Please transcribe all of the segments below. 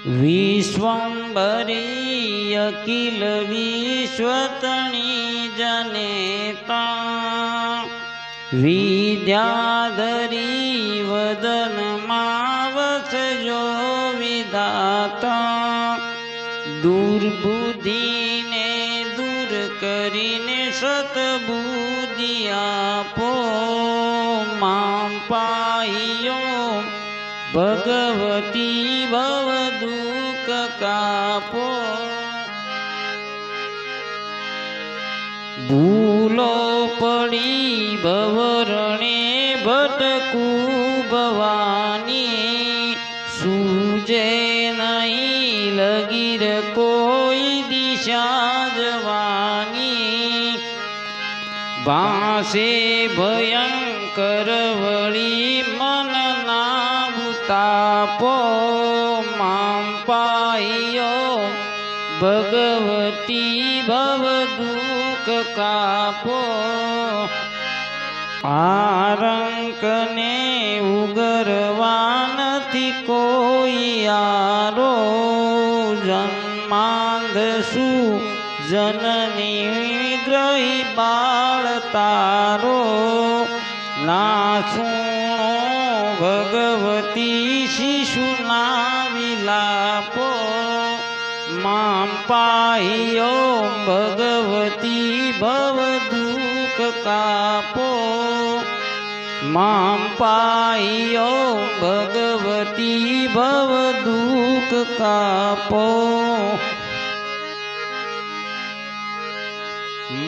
विश्वम्भरी अखिल विश्वतणी जनेता विद्याधरी वदन मावस जो विधाता दुर्बुद्धि ने दूर करीने सतबुद्धि आपो मां पाहियो भगवती भव दुख कापो भूलो पड़ी भवरणे भटकू भवानी सूझे नहीं लगी रे कोई दिशा जवानी भासे भयंकर वળી मन तापो मां पाहियो भगवती भव दुख कापो आरंक ने उगरवा नथी कोई आरो जन्मांधसु जननी विग्रही बाळ तारो नासुणो भगवती शिशुना विलापो मां पाहियो भगवती भव दुख कापो मां पाहियो भगवती भव दुख कापो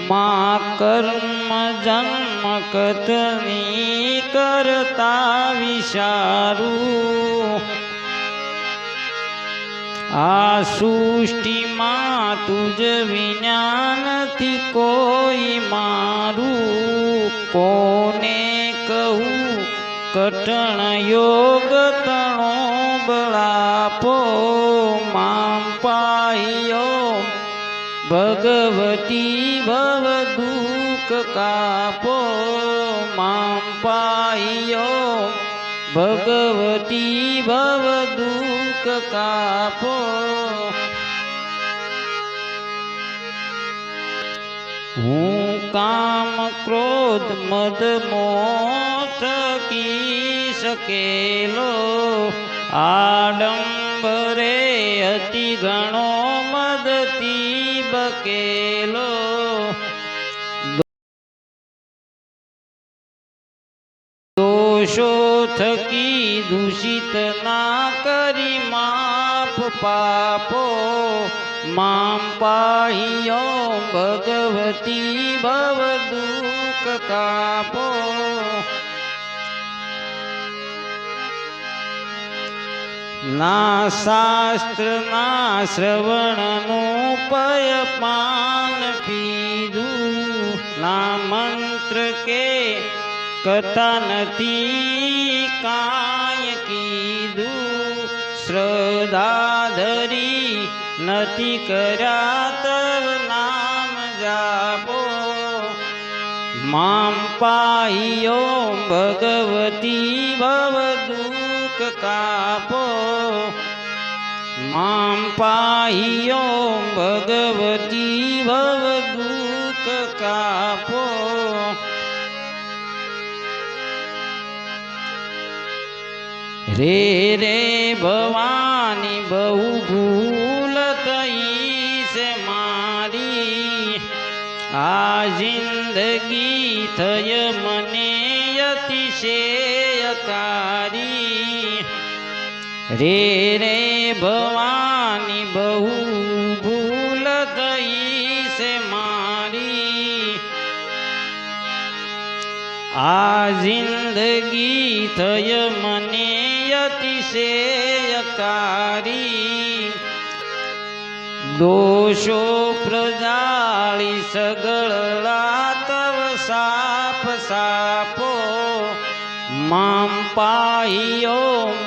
मां कर्म जन्म कथनी करता विचारू आ सृष्टि मां तुझ विज्ञान थी कोई मारू कोने कहूँ कठण योग तणो बलापो मां पाहियो भगवती भव दुख कापो मां पाहियो भगवती भव दुख कापो हूँ काम क्रोध मद मोह की सकेलो आडंबरे अति घणो मदती बकेलो दोषो थकी दूषित ना करी माफ पापो मां पाहियो भगवती भव दुख कापो ना शास्त्र ना श्रवण नो पय पान पीधू ना मंत्र के कथा नथी काय कीधू श्रद्धा धरी नथी कर्या तव नाम जापो मां पाहियो भगवती भव दुख कापो मां पाहियो भगवती भव दुख कापो रे रे भवानी बहु भूल थई से मारी आ जिंदगी थय मने अतिशयकारी रे रे भवानी बहु भूल थई से मारी आ जिंदगी थय मने अतिशयकारी दोषो प्रजाळी सगळा तव साप सापो मां पाहियो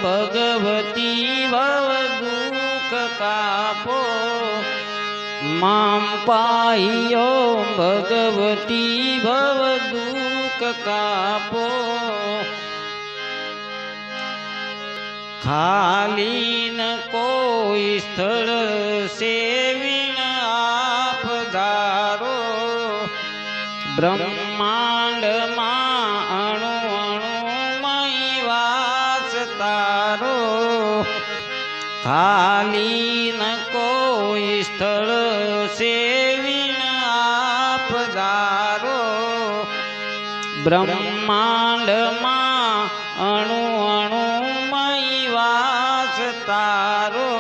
भगवती भव दुख कापो मां पाहियो भगवती भव दुख कापो खाली न कोई સ્થળ સેવીણ આપ ધારો બ્રહ્માંડમાં અણુ અણુમય વાસ તારો ખાલી ન કોઈ સ્થળ સેવીણ આપ ધારો બ્રહ્માંડમાં અણુ અણુમય વાસ તારો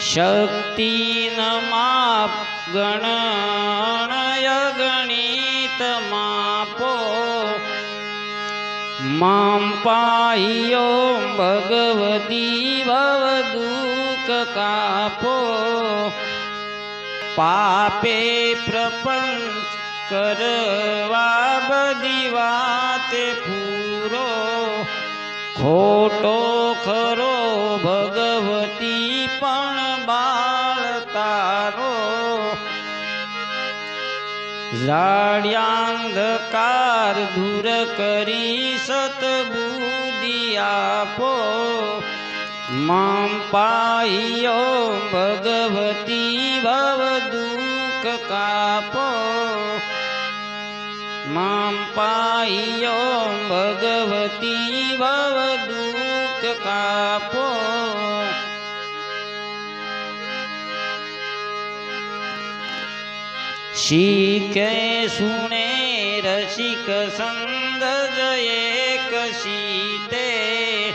શક્તિ ન માપ ગણનય ગણિત માપો મામ પાહ્યો ભગવતી ભવ દુઃખ કાપો પાપે પ્રપંચ કરવા બધી વાતે પૂરો ખોટો ખરો ભગવતી પણ બાળ તારો જાડ્યાંધકાર દૂર કરી સતબુદ્ધિ આપો મામ પાહ્યો ભગવતી ભવ દુઃખ કાપો મામ પાહ્યો ભગવતી ભવ દુઃખ કાપો શીખે સુણે રસિક સંગ એક સીતે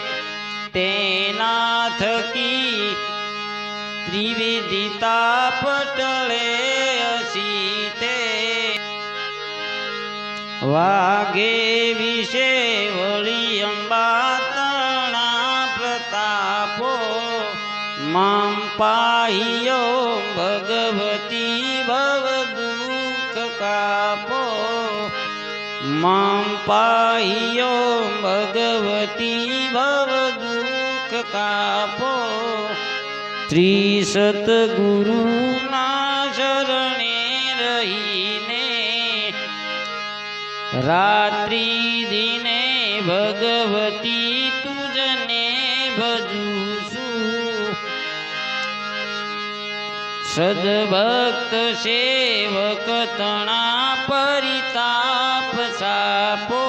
તેના થકી ત્રિવિધિતા પટળે અસીતે વાગે વિશે વળી અંબા તણા પ્રતાપો મામ પાહ્યો ભગવતી ભવ દુઃખ કાપો મામ પાહ્યો ભગવતી ભવ દુઃખ કાપો ત્રિસત ગુરુના શરણે રહીને રાત્રિ દિને ભગવતી તુજને ભજું છું સદભક્ત સેવક તણા પરિતાપ સાપો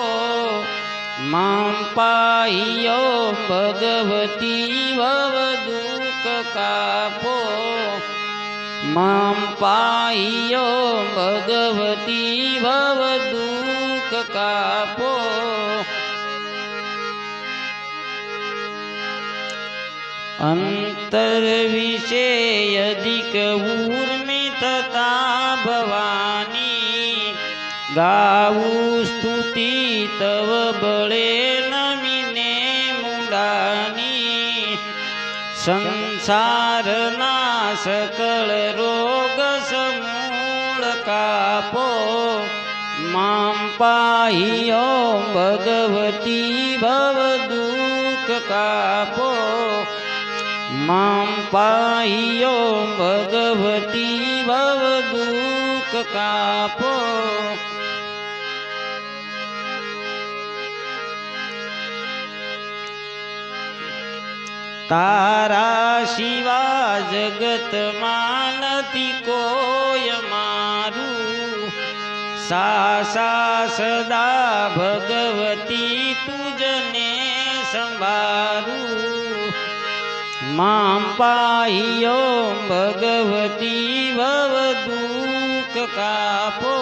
મામ પાહ્યો ભગવતી ભવ દુઃખ કાપો મામ પાહ્યો ભગવતી ભવ દુઃખ કાપો અંતર વિશે અધિક ઉર્મિ તથા ભવાની ગાવું સ્તુતિ તવ બળે નમીને મુડાની સંસારના સકળ રોગ સમૂળ કાપો મામ પાહ્યો ભગવતી ભવ દુઃખ કાપો મામ પાહ્યો ભગવતી ભવ દુઃખ કાપો તારા શિવા જગતમાં નથી કોઈ મારું સાસા સદા ભગવતી તુજને સંભારું મામ પાહ્યો ભગવતી ભવ દુઃખ કાપો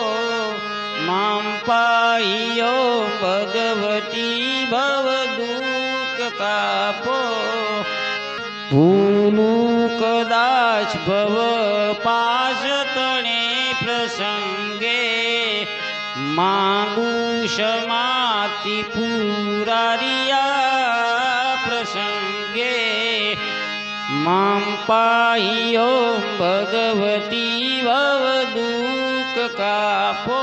મામ પાહ્યો ભગવતી ભવ દુઃખ કાપો ભૂલું કદાચ ભવ પાશ તણે પ્રસંગે માંગુ ક્ષમાતિ પુરારિયા પ્રસંગે મામ પાહ્યો ભગવતી ભવ દુઃખ કાપો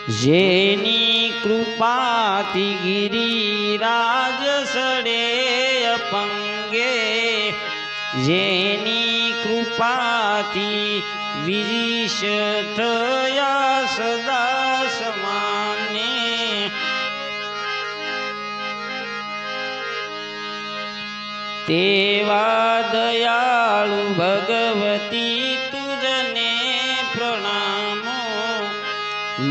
જેની કૃપાથી ગિરિરાજ સડે અપંગે જેની કૃપાથી વિરિશ થયા સદા સમા તેવા દયાળુ ભગવતી તુજને પ્રણામો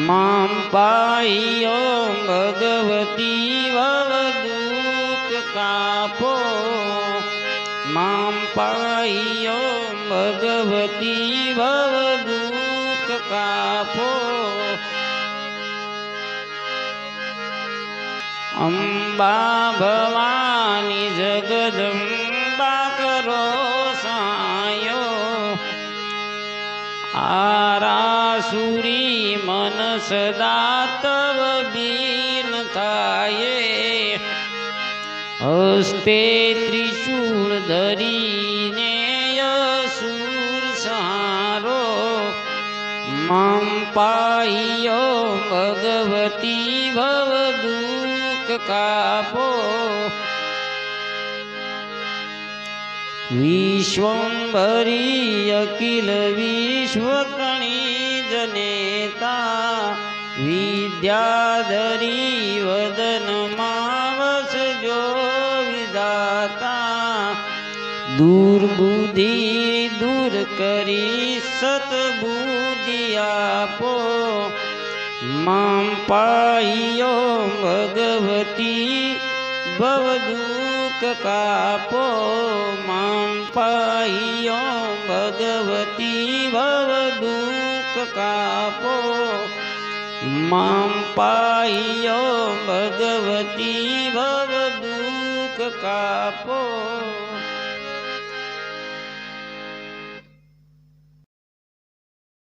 મામ પાયો ભગવતી ભવ દુઃખ કાપો મામ પાયો ભગવતી ભવ દુઃખ કાપો અંબા ભવાની જગદંબા કરો સાયો આરાસુરી મન સદા તવ બીન થાય હસ્તે ત્રિશૂળ ધરીને અસુર સહારો મામ પાયો ભગવતી ભવ દુઃખ કાપો વિશ્વંભરી અખિલ વિશ્વકણી જનેતા વિદ્યાધરી વદનમાં વસજો વિધાતા દુર્બુદ્ધિ દૂર કરી સતબુદ્ધિ આપો મામ પાયો ભગવતી ભવ દુઃખ કાપો મામ પાયો ભગવતી ભવ દુઃખ કાપો મામ પાયો ભગવતી ભવ દુઃખ કાપો